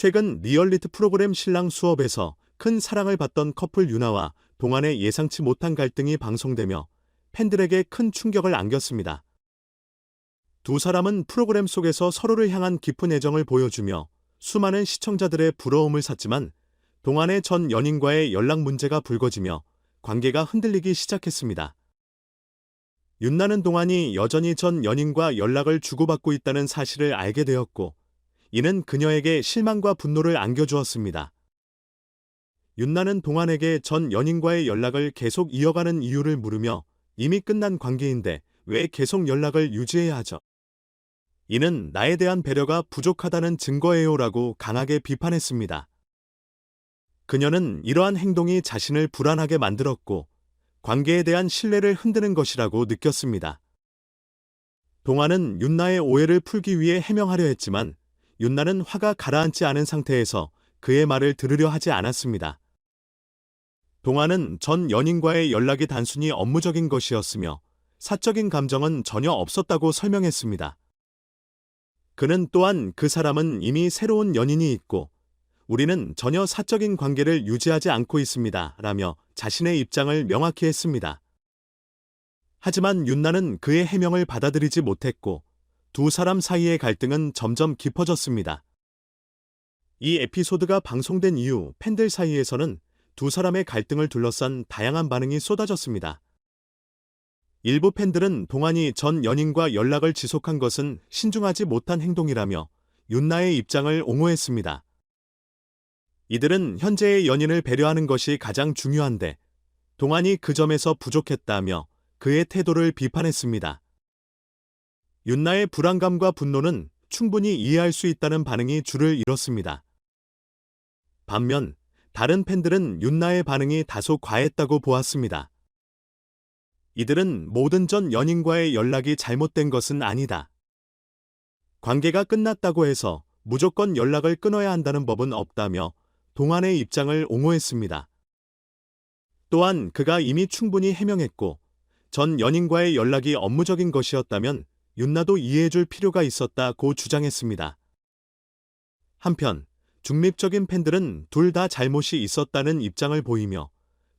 최근 리얼리티 프로그램 신랑 수업에서 큰 사랑을 받던 커플 유나와 동안의 예상치 못한 갈등이 방송되며 팬들에게 큰 충격을 안겼습니다. 두 사람은 프로그램 속에서 서로를 향한 깊은 애정을 보여주며 수많은 시청자들의 부러움을 샀지만 동안의 전 연인과의 연락 문제가 불거지며 관계가 흔들리기 시작했습니다. 윤나는 동안이 여전히 전 연인과 연락을 주고받고 있다는 사실을 알게 되었고, 이는 그녀에게 실망과 분노를 안겨주었습니다. 윤나는 동안에게 전 연인과의 연락을 계속 이어가는 이유를 물으며 이미 끝난 관계인데 왜 계속 연락을 유지해야 하죠? 이는 나에 대한 배려가 부족하다는 증거예요라고 강하게 비판했습니다. 그녀는 이러한 행동이 자신을 불안하게 만들었고 관계에 대한 신뢰를 흔드는 것이라고 느꼈습니다. 동안은 윤나의 오해를 풀기 위해 해명하려 했지만 윤나는 화가 가라앉지 않은 상태에서 그의 말을 들으려 하지 않았습니다. 동안은 전 연인과의 연락이 단순히 업무적인 것이었으며 사적인 감정은 전혀 없었다고 설명했습니다. 그는 또한 그 사람은 이미 새로운 연인이 있고 우리는 전혀 사적인 관계를 유지하지 않고 있습니다. 라며 자신의 입장을 명확히 했습니다. 하지만 윤나는 그의 해명을 받아들이지 못했고 두 사람 사이의 갈등은 점점 깊어졌습니다. 이 에피소드가 방송된 이후 팬들 사이에서는 두 사람의 갈등을 둘러싼 다양한 반응이 쏟아졌습니다. 일부 팬들은 동안이 전 연인과 연락을 지속한 것은 신중하지 못한 행동이라며 윤나의 입장을 옹호했습니다. 이들은 현재의 연인을 배려하는 것이 가장 중요한데 동안이 그 점에서 부족했다며 그의 태도를 비판했습니다. 윤나의 불안감과 분노는 충분히 이해할 수 있다는 반응이 줄을 이뤘습니다. 반면 다른 팬들은 윤나의 반응이 다소 과했다고 보았습니다. 이들은 모든 전 연인과의 연락이 잘못된 것은 아니다. 관계가 끝났다고 해서 무조건 연락을 끊어야 한다는 법은 없다며 동안의 입장을 옹호했습니다. 또한 그가 이미 충분히 해명했고 전 연인과의 연락이 업무적인 것이었다면 윤나도 이해해줄 필요가 있었다고 주장했습니다. 한편 중립적인 팬들은 둘 다 잘못이 있었다는 입장을 보이며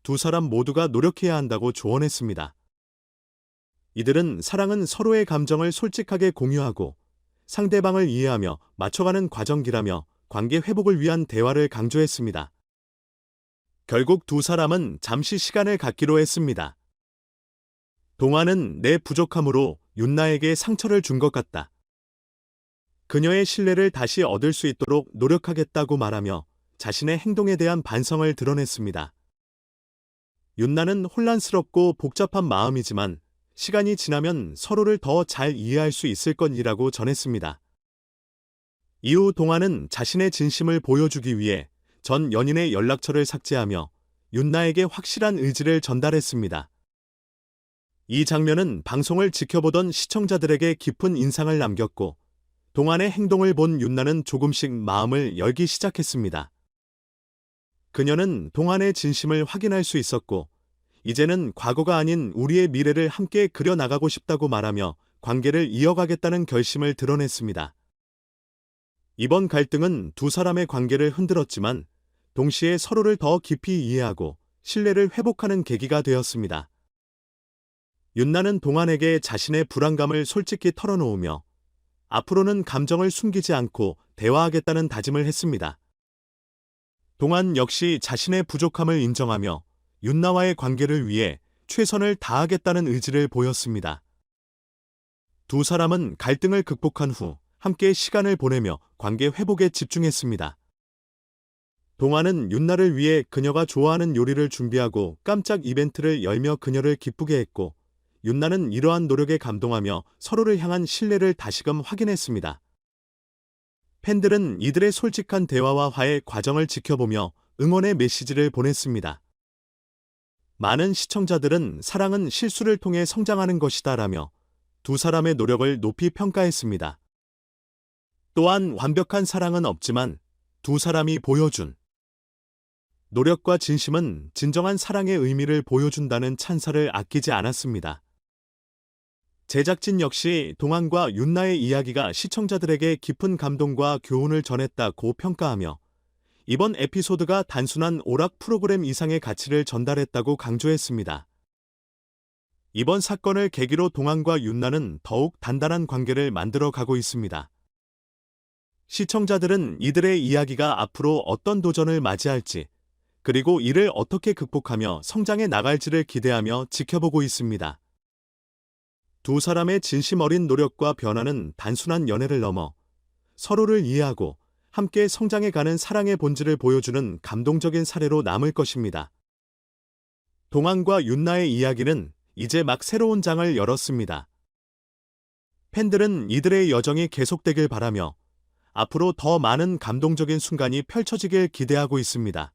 두 사람 모두가 노력해야 한다고 조언했습니다. 이들은 사랑은 서로의 감정을 솔직하게 공유하고 상대방을 이해하며 맞춰가는 과정이라며 관계 회복을 위한 대화를 강조했습니다. 결국 두 사람은 잠시 시간을 갖기로 했습니다. 동안은 내 부족함으로 윤나에게 상처를 준 것 같다. 그녀의 신뢰를 다시 얻을 수 있도록 노력하겠다고 말하며 자신의 행동에 대한 반성을 드러냈습니다. 윤나는 혼란스럽고 복잡한 마음이지만 시간이 지나면 서로를 더 잘 이해할 수 있을 것이라고 전했습니다. 이후 동안은 자신의 진심을 보여주기 위해 전 연인의 연락처를 삭제하며 윤나에게 확실한 의지를 전달했습니다. 이 장면은 방송을 지켜보던 시청자들에게 깊은 인상을 남겼고 동안의 행동을 본 윤나는 조금씩 마음을 열기 시작했습니다. 그녀는 동안의 진심을 확인할 수 있었고 이제는 과거가 아닌 우리의 미래를 함께 그려나가고 싶다고 말하며 관계를 이어가겠다는 결심을 드러냈습니다. 이번 갈등은 두 사람의 관계를 흔들었지만 동시에 서로를 더 깊이 이해하고 신뢰를 회복하는 계기가 되었습니다. 윤나는 동안에게 자신의 불안감을 솔직히 털어놓으며 앞으로는 감정을 숨기지 않고 대화하겠다는 다짐을 했습니다. 동안 역시 자신의 부족함을 인정하며 윤나와의 관계를 위해 최선을 다하겠다는 의지를 보였습니다. 두 사람은 갈등을 극복한 후 함께 시간을 보내며 관계 회복에 집중했습니다. 동안은 윤나를 위해 그녀가 좋아하는 요리를 준비하고 깜짝 이벤트를 열며 그녀를 기쁘게 했고 윤나는 이러한 노력에 감동하며 서로를 향한 신뢰를 다시금 확인했습니다. 팬들은 이들의 솔직한 대화와 화해 과정을 지켜보며 응원의 메시지를 보냈습니다. 많은 시청자들은 사랑은 실수를 통해 성장하는 것이다라며 두 사람의 노력을 높이 평가했습니다. 또한 완벽한 사랑은 없지만 두 사람이 보여준 노력과 진심은 진정한 사랑의 의미를 보여준다는 찬사를 아끼지 않았습니다. 제작진 역시 동안과 윤나의 이야기가 시청자들에게 깊은 감동과 교훈을 전했다고 평가하며 이번 에피소드가 단순한 오락 프로그램 이상의 가치를 전달했다고 강조했습니다. 이번 사건을 계기로 동안과 윤나는 더욱 단단한 관계를 만들어 가고 있습니다. 시청자들은 이들의 이야기가 앞으로 어떤 도전을 맞이할지, 그리고 이를 어떻게 극복하며 성장해 나갈지를 기대하며 지켜보고 있습니다. 두 사람의 진심 어린 노력과 변화는 단순한 연애를 넘어 서로를 이해하고 함께 성장해가는 사랑의 본질을 보여주는 감동적인 사례로 남을 것입니다. 동안과 윤나의 이야기는 이제 막 새로운 장을 열었습니다. 팬들은 이들의 여정이 계속되길 바라며 앞으로 더 많은 감동적인 순간이 펼쳐지길 기대하고 있습니다.